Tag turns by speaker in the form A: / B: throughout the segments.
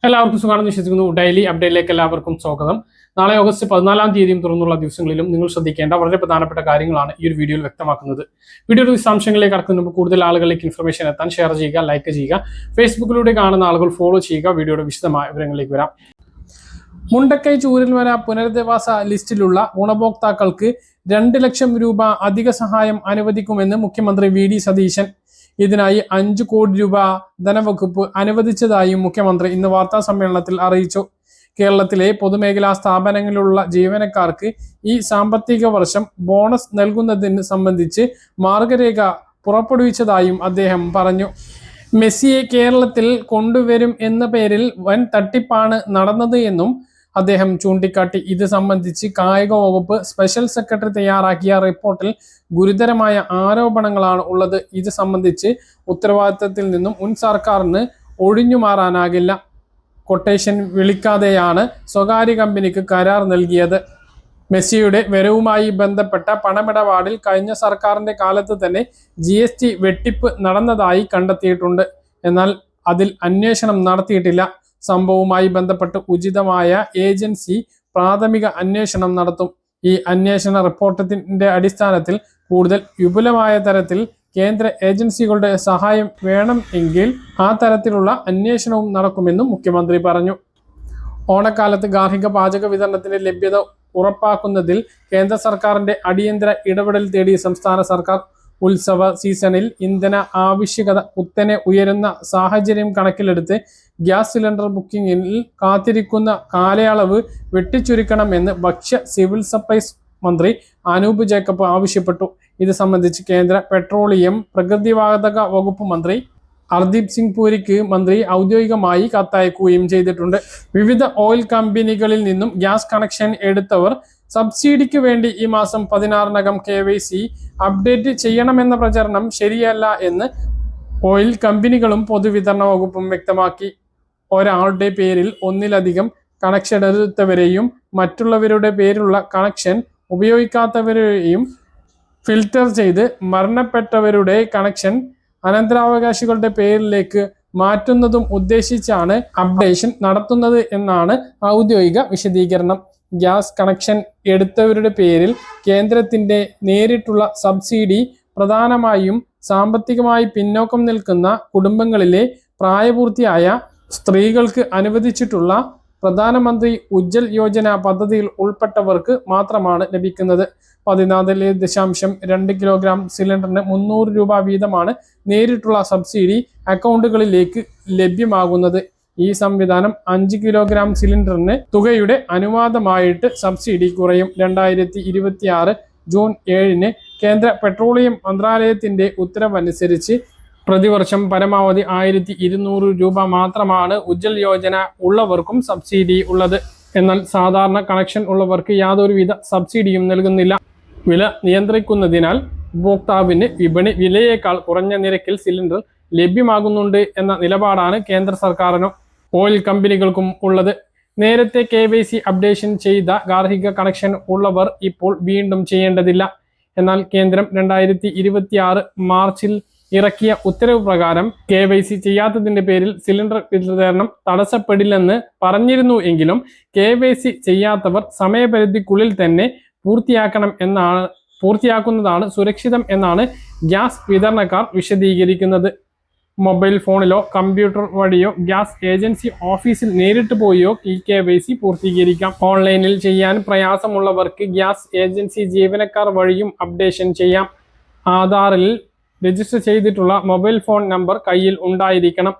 A: എല്ലാവർക്കും സുഖമാണെന്ന് വിശ്വസിക്കുന്നു. ഡെയിലി അപ്ഡേറ്റിലേക്ക് എല്ലാവർക്കും സ്വാഗതം. നാളെ ഓഗസ്റ്റ് 14-ാം തീയതിയും തുറന്നുള്ള ദിവസങ്ങളിലും നിങ്ങൾ ശ്രദ്ധിക്കേണ്ട വളരെ പ്രധാനപ്പെട്ട കാര്യങ്ങളാണ് ഈ ഒരു വീഡിയോയിൽ വ്യക്തമാക്കുന്നത്. വീഡിയോയുടെ വിശദാംശങ്ങളിലേക്ക് കടക്കുന്നതിന് കൂടുതൽ ആളുകളിലേക്ക് ഇൻഫർമേഷൻ എത്താൻ ഷെയർ ചെയ്യുക, ലൈക്ക് ചെയ്യുക, ഫേസ്ബുക്കിലൂടെ കാണുന്ന ആളുകൾ ഫോളോ ചെയ്യുക. വീഡിയോയുടെ വിശദമായ വിവരങ്ങളിലേക്ക് വരാം. മുണ്ടക്കൈ ചൂരൽമല പുനരധിവാസ ലിസ്റ്റിലുള്ള ഗുണഭോക്താക്കൾക്ക് 2 ലക്ഷം രൂപ അധിക സഹായം അനുവദിക്കുമെന്ന് മുഖ്യമന്ത്രി വി.ഡി. സതീശൻ. ഇതിനായി 5 കോടി രൂപ ധനവകുപ്പ് അനുവദിച്ചതായും മുഖ്യമന്ത്രി ഇന്ന് വാർത്താ സമ്മേളനത്തിൽ അറിയിച്ചു. കേരളത്തിലെ പൊതുമേഖലാ സ്ഥാപനങ്ങളിലുള്ള ജീവനക്കാർക്ക് ഈ സാമ്പത്തിക വർഷം ബോണസ് നൽകുന്നതിന് സംബന്ധിച്ച് മാർഗരേഖ പുറപ്പെടുവിച്ചതായും അദ്ദേഹം പറഞ്ഞു. മെസ്സിയെ കേരളത്തിൽ കൊണ്ടുവരും എന്ന പേരിൽ വൻ തട്ടിപ്പാണ് നടന്നത് എന്നും അദ്ദേഹം ചൂണ്ടിക്കാട്ടി. ഇത് സംബന്ധിച്ച് കായിക വകുപ്പ് സ്പെഷ്യൽ സെക്രട്ടറി തയ്യാറാക്കിയ റിപ്പോർട്ടിൽ ഗുരുതരമായ ആരോപണങ്ങളാണ് ഉള്ളത്. ഇത് സംബന്ധിച്ച് ഉത്തരവാദിത്തത്തിൽ നിന്നും മുൻ സർക്കാരിന് ഒഴിഞ്ഞു മാറാനാകില്ല. കൊട്ടേഷൻ വിളിക്കാതെയാണ് സ്വകാര്യ കമ്പനിക്ക് കരാർ നൽകിയത്. മെസ്സിയുടെ വരവുമായി ബന്ധപ്പെട്ട പണമിടപാടിൽ കഴിഞ്ഞ സർക്കാരിന്റെ കാലത്ത് തന്നെ GST വെട്ടിപ്പ് നടന്നതായി കണ്ടെത്തിയിട്ടുണ്ട്. എന്നാൽ അതിൽ അന്വേഷണം നടത്തിയിട്ടില്ല. സംഭവവുമായി ബന്ധപ്പെട്ട് ഉചിതമായ ഏജൻസി പ്രാഥമിക അന്വേഷണം നടത്തും. ഈ അന്വേഷണ റിപ്പോർട്ടിന്റെ അടിസ്ഥാനത്തിൽ കൂടുതൽ വിപുലമായ തരത്തിൽ കേന്ദ്ര ഏജൻസികളുടെ സഹായം വേണം എങ്കിൽ ആ തരത്തിലുള്ള അന്വേഷണവും നടക്കുമെന്നും മുഖ്യമന്ത്രി പറഞ്ഞു. ഓണക്കാലത്ത് ഗാർഹിക പാചക വിതരണത്തിന്റെ ലഭ്യത ഉറപ്പാക്കുന്നതിൽ കേന്ദ്ര സർക്കാരിന്റെ അടിയന്തര ഇടപെടൽ തേടി സംസ്ഥാന സർക്കാർ. ഉത്സവ സീസണിൽ ഇന്ധന ആവശ്യകത കുത്തനെ ഉയരുന്ന സാഹചര്യം കണക്കിലെടുത്ത് ഗ്യാസ് സിലിണ്ടർ ബുക്കിംഗിൽ കാത്തിരിക്കുന്ന കാലയളവ് വെട്ടിച്ചുരുക്കണമെന്ന് ഭക്ഷ്യ സിവിൽ സപ്ലൈസ് മന്ത്രി അനൂപ് ജേക്കബ് ആവശ്യപ്പെട്ടു. ഇത് സംബന്ധിച്ച് കേന്ദ്ര പെട്രോളിയം പ്രകൃതിവാതക വകുപ്പ് മന്ത്രി ഹർദീപ് സിംഗ് പുരിക്ക് മന്ത്രി ഔദ്യോഗികമായി കത്തയക്കുകയും ചെയ്തിട്ടുണ്ട്. വിവിധ ഓയിൽ കമ്പനികളിൽ നിന്നും ഗ്യാസ് കണക്ഷൻ എടുത്തവർ സബ്സിഡിക്ക് വേണ്ടി ഈ മാസം 16-നകം KYC അപ്ഡേറ്റ് ചെയ്യണമെന്ന പ്രചരണം ശരിയല്ല എന്ന് ഓയിൽ കമ്പനികളും പൊതുവിതരണ വകുപ്പും വ്യക്തമാക്കി. ഒരാളുടെ പേരിൽ ഒന്നിലധികം കണക്ഷൻ എടുത്തവരെയും മറ്റുള്ളവരുടെ പേരിലുള്ള കണക്ഷൻ ഉപയോഗിക്കാത്തവരെയും ഫിൽറ്റർ ചെയ്ത് മരണപ്പെട്ടവരുടെ കണക്ഷൻ അനന്തരാവകാശികളുടെ പേരിലേക്ക് മാറ്റുന്നതും ഉദ്ദേശിച്ചാണ് അപ്ഡേഷൻ നടത്തുന്നത് എന്നാണ് ഔദ്യോഗിക വിശദീകരണം. ഗ്യാസ് കണക്ഷൻ എടുത്തവരുടെ പേരിൽ കേന്ദ്രത്തിന്റെ നേരിട്ടുള്ള സബ്സിഡി പ്രധാനമായും സാമ്പത്തികമായി പിന്നോക്കം നിൽക്കുന്ന കുടുംബങ്ങളിലെ പ്രായപൂർത്തിയായ സ്ത്രീകൾക്ക് അനുവദിച്ചിട്ടുള്ള പ്രധാനമന്ത്രി ഉജ്ജൽ യോജന പദ്ധതിയിൽ ഉൾപ്പെട്ടവർക്ക് മാത്രമാണ് ലഭിക്കുന്നത്. 14.2 കിലോഗ്രാം സിലിണ്ടറിന് 300 രൂപ വീതമാണ് നേരിട്ടുള്ള സബ്സിഡി അക്കൗണ്ടുകളിലേക്ക് ലഭ്യമാകുന്നത്. ഈ സംവിധാനം 5 കിലോഗ്രാം സിലിണ്ടറിന് തുകയുടെ അനുവാദമായിട്ട് സബ്സിഡി കുറയും. 2026 ജൂൺ 7-ന് കേന്ദ്ര പെട്രോളിയം മന്ത്രാലയത്തിന്റെ ഉത്തരവനുസരിച്ച് പ്രതിവർഷം പരമാവധി 1200 രൂപ മാത്രമാണ് ഉജ്ജൽ യോജന ഉള്ളവർക്കും സബ്സിഡി ഉള്ളത്. എന്നാൽ സാധാരണ കണക്ഷൻ ഉള്ളവർക്ക് യാതൊരുവിധ സബ്സിഡിയും നൽകുന്നില്ല. വില നിയന്ത്രിക്കുന്നതിനാൽ ഉപഭോക്താവിന് വിപണി വിലയേക്കാൾ കുറഞ്ഞ നിരക്കിൽ സിലിണ്ടർ ലഭ്യമാകുന്നുണ്ട് എന്ന നിലപാടാണ് കേന്ദ്ര സർക്കാരിനും ഓയിൽ കമ്പനികൾക്കും ഉള്ളത്. നേരത്തെ KYC അപ്ഡേഷൻ ചെയ്ത ഗാർഹിക കണക്ഷൻ ഉള്ളവർ ഇപ്പോൾ വീണ്ടും ചെയ്യേണ്ടതില്ല. എന്നാൽ കേന്ദ്രം 2026 മാർച്ചിൽ ഇറക്കിയ ഉത്തരവ് പ്രകാരം KYC ചെയ്യാത്തതിന്റെ പേരിൽ സിലിണ്ടർ വിതരണം തടസ്സപ്പെടില്ലെന്ന് പറഞ്ഞിരുന്നു എങ്കിലും KYC ചെയ്യാത്തവർ സമയപരിധിക്കുള്ളിൽ തന്നെ പൂർത്തിയാക്കുന്നതാണ് സുരക്ഷിതം എന്നാണ് ഗ്യാസ് വിതരണക്കാർ വിശദീകരിക്കുന്നത്. മൊബൈൽ ഫോണിലോ കമ്പ്യൂട്ടർ വഴിയോ ഗ്യാസ് ഏജൻസി ഓഫീസിൽ നേരിട്ട് പോയോ ഈ KYC പൂർത്തീകരിക്കാം. ഓൺലൈനിൽ ചെയ്യാൻ പ്രയാസമുള്ളവർക്ക് ഗ്യാസ് ഏജൻസി ജീവനക്കാർ വഴിയും അപ്ഡേഷൻ ചെയ്യാം. ആധാറിൽ രജിസ്റ്റർ ചെയ്തിട്ടുള്ള മൊബൈൽ ഫോൺ നമ്പർ കയ്യിൽ ഉണ്ടായിരിക്കണം.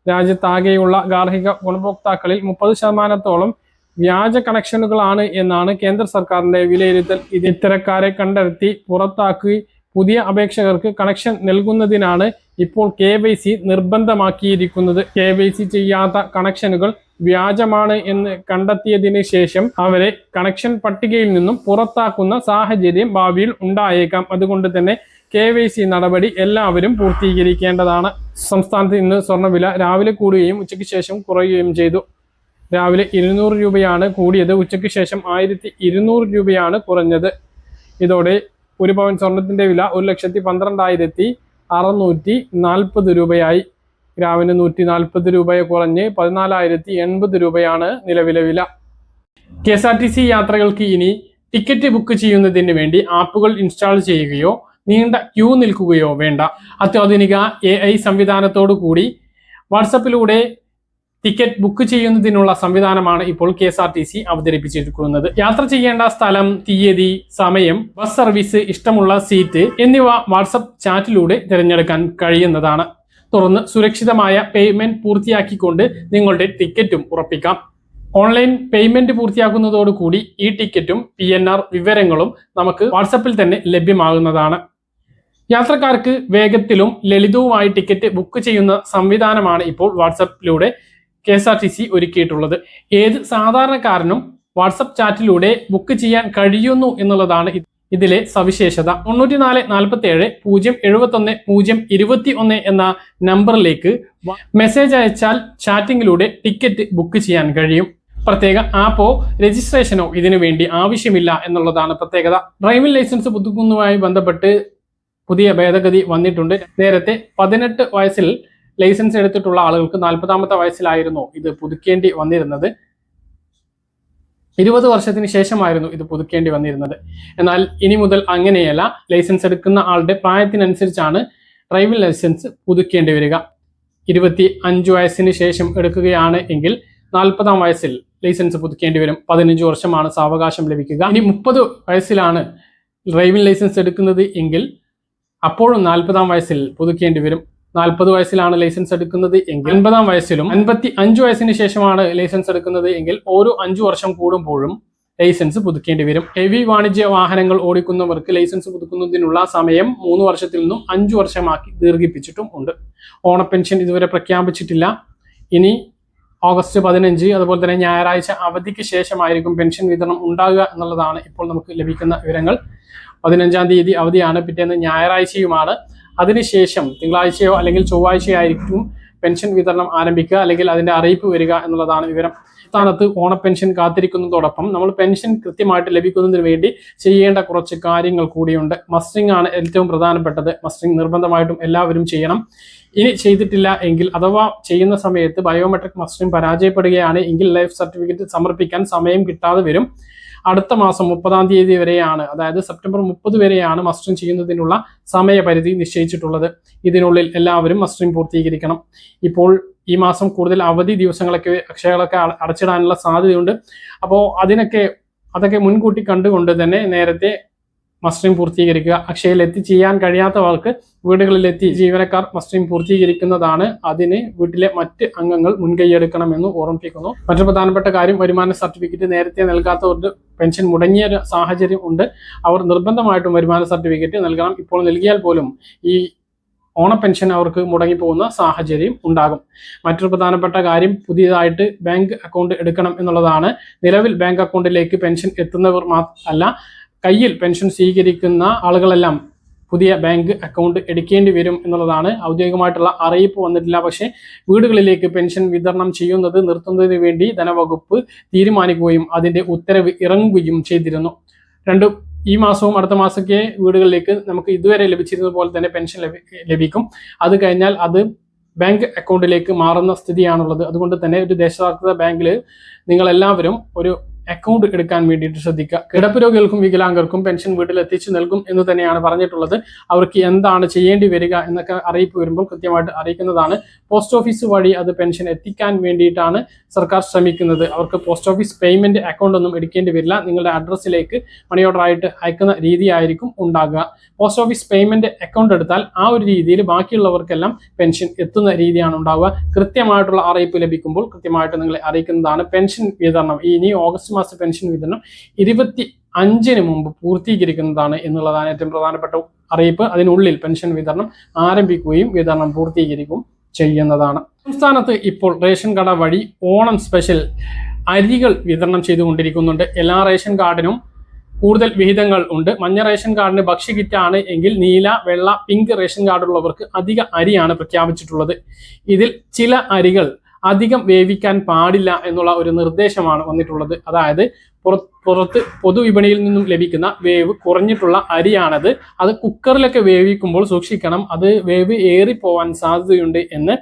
A: രാജ്യത്താകെയുള്ള ഗാർഹിക ഗുണഭോക്താക്കളിൽ 30% വ്യാജ കണക്ഷനുകളാണ് എന്നാണ് കേന്ദ്ര സർക്കാരിന്റെ വിലയിരുത്തൽ. ഇത്തരക്കാരെ കണ്ടെത്തി പുറത്താക്കി പുതിയ അപേക്ഷകർക്ക് കണക്ഷൻ നൽകുന്നതിനാണ് ഇപ്പോൾ KYC നിർബന്ധമാക്കിയിരിക്കുന്നത്. KYC ചെയ്യാത്ത കണക്ഷനുകൾ വ്യാജമാണ് എന്ന് കണ്ടെത്തിയതിന് ശേഷം അവരെ കണക്ഷൻ പട്ടികയിൽ നിന്നും പുറത്താക്കുന്ന സാഹചര്യം ഭാവിയിൽ ഉണ്ടായേക്കാം. അതുകൊണ്ട് തന്നെ KYC നടപടി എല്ലാവരും പൂർത്തീകരിക്കേണ്ടതാണ്. സംസ്ഥാനത്ത് ഇന്ന് സ്വർണ്ണവില രാവിലെ കൂടുകയും ഉച്ചയ്ക്ക് ശേഷം കുറയുകയും ചെയ്തു. രാവിലെ 200 രൂപയാണ് കൂടിയത്. ഉച്ചയ്ക്ക് ശേഷം 1200 രൂപയാണ് കുറഞ്ഞത്. ഇതോടെ 1 പവൻ സ്വർണത്തിന്റെ വില 1,12,640 രൂപയായി. ഗ്രാമിന് 140 രൂപയെ കുറഞ്ഞ് 14,080 രൂപയാണ് നിലവിലെ വില. KSRTC യാത്രകൾക്ക് ഇനി ടിക്കറ്റ് ബുക്ക് ചെയ്യുന്നതിന് വേണ്ടി ആപ്പുകൾ ഇൻസ്റ്റാൾ ചെയ്യുകയോ നീണ്ട ക്യൂ നിൽക്കുകയോ വേണ്ട. അത്യാധുനിക AI സംവിധാനത്തോടു കൂടി വാട്സപ്പിലൂടെ ടിക്കറ്റ് ബുക്ക് ചെയ്യുന്നതിനുള്ള സംവിധാനമാണ് ഇപ്പോൾ KSRTC അവതരിപ്പിച്ചിരിക്കുന്നത്. യാത്ര ചെയ്യേണ്ട സ്ഥലം, തീയതി, സമയം, ബസ് സർവീസ്, ഇഷ്ടമുള്ള സീറ്റ് എന്നിവ വാട്സപ്പ് ചാറ്റിലൂടെ തിരഞ്ഞെടുക്കാൻ കഴിയുന്നതാണ്. തുടർന്ന് സുരക്ഷിതമായ പേയ്മെന്റ് പൂർത്തിയാക്കിക്കൊണ്ട് നിങ്ങളുടെ ടിക്കറ്റും ഉറപ്പിക്കാം. ഓൺലൈൻ പേയ്മെന്റ് പൂർത്തിയാക്കുന്നതോടുകൂടി ഈ ടിക്കറ്റും PNR വിവരങ്ങളും നമുക്ക് വാട്സപ്പിൽ തന്നെ ലഭ്യമാകുന്നതാണ്. യാത്രക്കാർക്ക് വേഗത്തിലും ലളിതവുമായി ടിക്കറ്റ് ബുക്ക് ചെയ്യുന്ന സംവിധാനമാണ് ഇപ്പോൾ വാട്സപ്പിലൂടെ KSRTC ഒരുക്കിയിട്ടുള്ളത്. ഏത് സാധാരണക്കാരനും വാട്സപ്പ് ചാറ്റിലൂടെ ബുക്ക് ചെയ്യാൻ കഴിയുന്നു എന്നുള്ളതാണ് ഇതിലെ സവിശേഷത. 9447 എന്ന നമ്പറിലേക്ക് മെസ്സേജ് അയച്ചാൽ ചാറ്റിങ്ങിലൂടെ ടിക്കറ്റ് ബുക്ക് ചെയ്യാൻ കഴിയും. പ്രത്യേക ആപ്പോ രജിസ്ട്രേഷനോ ഇതിനു വേണ്ടി ആവശ്യമില്ല എന്നുള്ളതാണ് പ്രത്യേകത. ഡ്രൈവിംഗ് ലൈസൻസ് പുതുക്കുന്നതുമായി ബന്ധപ്പെട്ട് പുതിയ ഭേദഗതി വന്നിട്ടുണ്ട്. നേരത്തെ 18 വയസ്സിൽ ലൈസൻസ് എടുത്തിട്ടുള്ള ആളുകൾക്ക് 40ാമത്തെ വയസ്സിലായിരുന്നു ഇത് പുതുക്കേണ്ടി വന്നിരുന്നത്. 20 വർഷത്തിന് ശേഷമായിരുന്നു ഇത് പുതുക്കേണ്ടി വന്നിരുന്നത്. എന്നാൽ ഇനി മുതൽ അങ്ങനെയല്ല. ലൈസൻസ് എടുക്കുന്ന ആളുടെ പ്രായത്തിനനുസരിച്ചാണ് ഡ്രൈവിംഗ് ലൈസൻസ് പുതുക്കേണ്ടി വരിക. 25 വയസ്സിന് ശേഷം എടുക്കുകയാണ് എങ്കിൽ 40ാം വയസ്സിൽ ലൈസൻസ് പുതുക്കേണ്ടി വരും. 15 വർഷമാണ് സാവകാശം ലഭിക്കുക. ഇനി 30 വയസ്സിലാണ് ഡ്രൈവിംഗ് ലൈസൻസ് എടുക്കുന്നത് എങ്കിൽ അപ്പോഴും 40ാം വയസ്സിൽ പുതുക്കേണ്ടി വരും. 40 വയസ്സിലാണ് ലൈസൻസ് എടുക്കുന്നത് എങ്കിൽ 50ാം വയസ്സിലും, 55 വയസ്സിന് ശേഷമാണ് ലൈസൻസ് എടുക്കുന്നത് എങ്കിൽ ഓരോ 5 വർഷം കൂടുമ്പോഴും ലൈസൻസ് പുതുക്കേണ്ടി വരും. ഹെവി വാണിജ്യ വാഹനങ്ങൾ ഓടിക്കുന്നവർക്ക് ലൈസൻസ് പുതുക്കുന്നതിനുള്ള സമയം 3 വർഷത്തിൽ നിന്നും 5 വർഷമാക്കി ദീർഘിപ്പിച്ചിട്ടും ഉണ്ട്. ഓണപ്പെൻഷൻ ഇതുവരെ പ്രഖ്യാപിച്ചിട്ടില്ല. ഇനി ഓഗസ്റ്റ് 15 അതുപോലെ തന്നെ ഞായറാഴ്ച അവധിക്ക് ശേഷമായിരിക്കും പെൻഷൻ വിതരണം ഉണ്ടാകുക എന്നുള്ളതാണ് ഇപ്പോൾ നമുക്ക് ലഭിക്കുന്ന വിവരങ്ങൾ. 15ാം തീയതി അവധിയാണ്, പിറ്റേന്ന് ഞായറാഴ്ചയുമാണ്. അതിനുശേഷം തിങ്കളാഴ്ചയോ അല്ലെങ്കിൽ ചൊവ്വാഴ്ചയോ ആയിരിക്കും പെൻഷൻ വിതരണം ആരംഭിക്കുക, അല്ലെങ്കിൽ അതിന്റെ അറിയിപ്പ് വരിക എന്നുള്ളതാണ് വിവരം. സംസ്ഥാനത്ത് ഓണപ്പെൻഷൻ കാത്തിരിക്കുന്നതോടൊപ്പം നമ്മൾ പെൻഷൻ കൃത്യമായിട്ട് ലഭിക്കുന്നതിന് വേണ്ടി ചെയ്യേണ്ട കുറച്ച് കാര്യങ്ങൾ കൂടിയുണ്ട്. മസ്റ്ററിംഗ് ആണ് ഏറ്റവും പ്രധാനപ്പെട്ടത്. മസ്റ്ററിംഗ് നിർബന്ധമായിട്ടും എല്ലാവരും ചെയ്യണം. ഇനി ചെയ്തിട്ടില്ല എങ്കിൽ അഥവാ ചെയ്യുന്ന സമയത്ത് ബയോമെട്രിക് മസ്റ്ററിംഗ് പരാജയപ്പെടുകയാണ് എങ്കിൽ ലൈഫ് സർട്ടിഫിക്കറ്റ് സമർപ്പിക്കാൻ സമയം കിട്ടാതെ വരും. അടുത്ത മാസം 30ാം തീയതി വരെയാണ്, അതായത് സെപ്റ്റംബർ 30 വരെയാണ് മസ്റ്ററിംഗ് ചെയ്യുന്നതിനുള്ള സമയപരിധി നിശ്ചയിച്ചിട്ടുള്ളത്. ഇതിനുള്ളിൽ എല്ലാവരും മസ്റ്ററിംഗ് പൂർത്തീകരിക്കണം. ഇപ്പോൾ ഈ മാസം കൂടുതൽ അവധി ദിവസങ്ങളൊക്കെ അക്ഷയകളൊക്കെ അടച്ചിടാനുള്ള സാധ്യതയുണ്ട്. അപ്പോൾ അതൊക്കെ മുൻകൂട്ടി കണ്ടുകൊണ്ട് തന്നെ നേരത്തെ മസ്റ്ററിംഗ് പൂർത്തീകരിക്കുക. അക്ഷയയിൽ എത്തി ചെയ്യാൻ കഴിയാത്തവർക്ക് വീടുകളിലെത്തി ജീവനക്കാർ മസ്റ്ററിംഗ് പൂർത്തീകരിക്കുന്നതാണ്. അതിന് വീട്ടിലെ മറ്റ് അംഗങ്ങൾ മുൻകൈയെടുക്കണമെന്ന് ഓർമ്മിപ്പിക്കുന്നു. മറ്റൊരു പ്രധാനപ്പെട്ട കാര്യം, വരുമാന സർട്ടിഫിക്കറ്റ് നേരത്തെ നൽകാത്തവർക്ക് പെൻഷൻ മുടങ്ങിയ സാഹചര്യം ഉണ്ട്. അവർ നിർബന്ധമായിട്ടും വരുമാന സർട്ടിഫിക്കറ്റ് നൽകണം. ഇപ്പോൾ നൽകിയാൽ പോലും ഈ ഓണപ്പെൻഷൻ അവർക്ക് മുടങ്ങിപ്പോകുന്ന സാഹചര്യം ഉണ്ടാകും. മറ്റൊരു പ്രധാനപ്പെട്ട കാര്യം, പുതിയതായിട്ട് ബാങ്ക് അക്കൗണ്ട് എടുക്കണം എന്നുള്ളതാണ്. നിലവിൽ ബാങ്ക് അക്കൗണ്ടിലേക്ക് പെൻഷൻ എത്തുന്നവർ മാത്രമല്ല, കയ്യിൽ പെൻഷൻ സ്വീകരിക്കുന്ന ആളുകളെല്ലാം പുതിയ ബാങ്ക് അക്കൗണ്ട് എടുക്കേണ്ടി വരും എന്നുള്ളതാണ്. ഔദ്യോഗികമായിട്ടുള്ള അറിയിപ്പ് വന്നിട്ടില്ല. പക്ഷേ വീടുകളിലേക്ക് പെൻഷൻ വിതരണം ചെയ്യുന്നത് നിർത്തുന്നതിന് വേണ്ടി ധനവകുപ്പ് തീരുമാനിക്കുകയും അതിന്റെ ഉത്തരവ് ഇറങ്ങുകയും ചെയ്തിരുന്നു. ഈ മാസവും അടുത്ത മാസമൊക്കെ വീടുകളിലേക്ക് നമുക്ക് ഇതുവരെ ലഭിച്ചിരുന്നത് പോലെ തന്നെ പെൻഷൻ ലഭിക്കും. അത് കഴിഞ്ഞാൽ അത് ബാങ്ക് അക്കൗണ്ടിലേക്ക് മാറുന്ന സ്ഥിതിയാണുള്ളത്. അതുകൊണ്ട് തന്നെ ഒരു ദേശസാൽകൃത ബാങ്കിൽ നിങ്ങളെല്ലാവരും ഒരു അക്കൗണ്ട് എടുക്കാൻ വേണ്ടിയിട്ട് ശ്രദ്ധിക്കുക. കിടപ്പ് രോഗികൾക്കും വികലാംഗർക്കും പെൻഷൻ വീട്ടിൽ എത്തിച്ചു നൽകും എന്ന് തന്നെയാണ് പറഞ്ഞിട്ടുള്ളത്. അവർക്ക് എന്താണ് ചെയ്യേണ്ടി വരിക എന്നൊക്കെ അറിയിപ്പ് വരുമ്പോൾ കൃത്യമായിട്ട് അറിയിക്കുന്നതാണ്. പോസ്റ്റ് ഓഫീസ് വഴി അത് പെൻഷൻ എത്തിക്കാൻ വേണ്ടിയിട്ടാണ് സർക്കാർ ശ്രമിക്കുന്നത്. അവർക്ക് പോസ്റ്റ് ഓഫീസ് പേയ്മെന്റ് അക്കൗണ്ട് ഒന്നും എടുക്കേണ്ടി വരില്ല. നിങ്ങളുടെ അഡ്രസ്സിലേക്ക് മണി ഓർഡർ ആയിട്ട് അയക്കുന്ന രീതിയായിരിക്കും ഉണ്ടാകുക. പോസ്റ്റ് ഓഫീസ് പേയ്മെന്റ് അക്കൗണ്ട് എടുത്താൽ ആ ഒരു രീതിയിൽ ബാക്കിയുള്ളവർക്കെല്ലാം പെൻഷൻ എത്തുന്ന രീതിയാണ് ഉണ്ടാവുക. കൃത്യമായിട്ടുള്ള അറിയിപ്പ് ലഭിക്കുമ്പോൾ കൃത്യമായിട്ട് നിങ്ങളെ അറിയിക്കുന്നതാണ്. പെൻഷൻ വിതരണം ഇനി ഓഗസ്റ്റ് മാസ പെൻഷൻ വിതരണം 25-ന് മുമ്പ് പൂർത്തീകരിക്കുന്നതാണ് എന്നുള്ളതാണ് ഏറ്റവും പ്രധാനപ്പെട്ട അറിയിപ്പ്. അതിനുള്ളിൽ പെൻഷൻ വിതരണം ആരംഭിക്കുകയും വിതരണം പൂർത്തീകരിക്കുകയും ചെയ്യുന്നതാണ്. സംസ്ഥാനത്ത് ഇപ്പോൾ റേഷൻ കട വഴി ഓണം സ്പെഷ്യൽ അരികൾ വിതരണം ചെയ്തുകൊണ്ടിരിക്കുന്നുണ്ട്. എല്ലാ റേഷൻ കാർഡിനും കൂടുതൽ വിഹിതങ്ങൾ ഉണ്ട്. മഞ്ഞ റേഷൻ കാർഡിന് ഭക്ഷ്യകിറ്റാണ് എങ്കിൽ നീല, വെള്ള, പിങ്ക് റേഷൻ കാർഡുള്ളവർക്ക് അധിക അരിയാണ് പ്രഖ്യാപിച്ചിട്ടുള്ളത്. ഇതിൽ ചില അരികൾ അധികം വേവിക്കാൻ പാടില്ല എന്നുള്ള ഒരു നിർദ്ദേശമാണ് വന്നിട്ടുള്ളത്. അതായത് പുറത്ത് പൊതുവിപണിയിൽ നിന്നും ലഭിക്കുന്ന വേവ് കുറഞ്ഞിട്ടുള്ള അരിയാണത്. അത് കുക്കറിലൊക്കെ വേവിക്കുമ്പോൾ സൂക്ഷിക്കണം, അത് വേവ് ഏറിപ്പോവാൻ സാധ്യതയുണ്ട് എന്ന്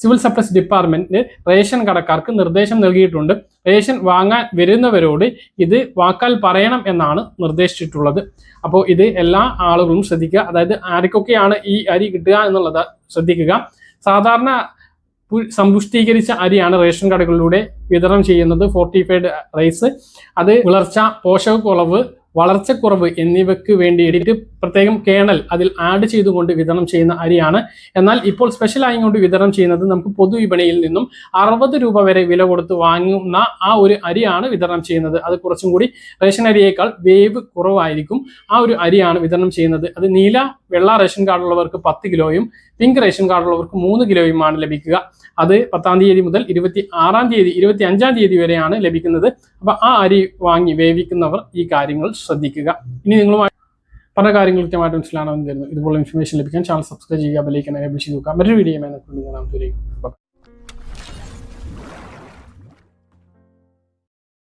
A: സിവിൽ സപ്ലൈസ് ഡിപ്പാർട്ട്മെന്റ് റേഷൻ കടക്കാർക്ക് നിർദ്ദേശം നൽകിയിട്ടുണ്ട്. റേഷൻ വാങ്ങാൻ വരുന്നവരോട് ഇത് വാക്കാൽ പറയണം എന്നാണ് നിർദ്ദേശിച്ചിട്ടുള്ളത്. അപ്പോൾ ഇത് എല്ലാ ആളുകളും ശ്രദ്ധിക്കുക. അതായത് ആർക്കൊക്കെയാണ് ഈ അരി കിട്ടുക എന്നുള്ളത് ശ്രദ്ധിക്കുക. സാധാരണ സമ്പുഷ്ടീകരിച്ച അരിയാണ് റേഷൻ കടകളിലൂടെ വിതരണം ചെയ്യുന്നത്. ഫോർട്ടിഫൈഡ് റൈസ്, അത് വിളർച്ച, പോഷകക്കുറവ്, വളർച്ചക്കുറവ് എന്നിവയ്ക്ക് വേണ്ടിയിട്ട് പ്രത്യേകം കേണൽ അതിൽ ആഡ് ചെയ്തുകൊണ്ട് വിതരണം ചെയ്യുന്ന അരിയാണ്. എന്നാൽ ഇപ്പോൾ സ്പെഷ്യലായി കൊണ്ട് വിതരണം ചെയ്യുന്നത് നമുക്ക് പൊതുവിപണിയിൽ നിന്നും 60 രൂപ വരെ വില കൊടുത്ത് വാങ്ങുന്ന ആ ഒരു അരിയാണ് വിതരണം ചെയ്യുന്നത്. അത് കുറച്ചും കൂടി റേഷൻ അരിയേക്കാൾ വേവ് കുറവായിരിക്കും. ആ ഒരു അരിയാണ് വിതരണം ചെയ്യുന്നത്. അത് നീല, വെള്ള റേഷൻ കാർഡുള്ളവർക്ക് 10 കിലോയും പിങ്ക് റേഷൻ കാർഡുള്ളവർക്ക് 3 കിലോയുമാണ് ലഭിക്കുക. അത് 10-ാം തീയതി മുതൽ 25-ാം തീയതി വരെയാണ് ലഭിക്കുന്നത്. അപ്പൊ ആ അരി വാങ്ങി വേവിക്കുന്നവർ ഈ കാര്യങ്ങൾ ശ്രദ്ധിക്കുക. ഇനി നിങ്ങളുമായി പല കാര്യങ്ങൾ കൃത്യമായിട്ട് മനസ്സിലാണെന്ന് തരുന്നു. ഇതുപോലെ ഇൻഫർമേഷൻ ലഭിക്കാൻ ചാനൽ സബ്സ്ക്രൈബ് ചെയ്യുക, ബെൽ ഐക്കൺ എനേബിൾ ചെയ്ത് നോക്കുക. മറ്റൊരു വീഡിയോ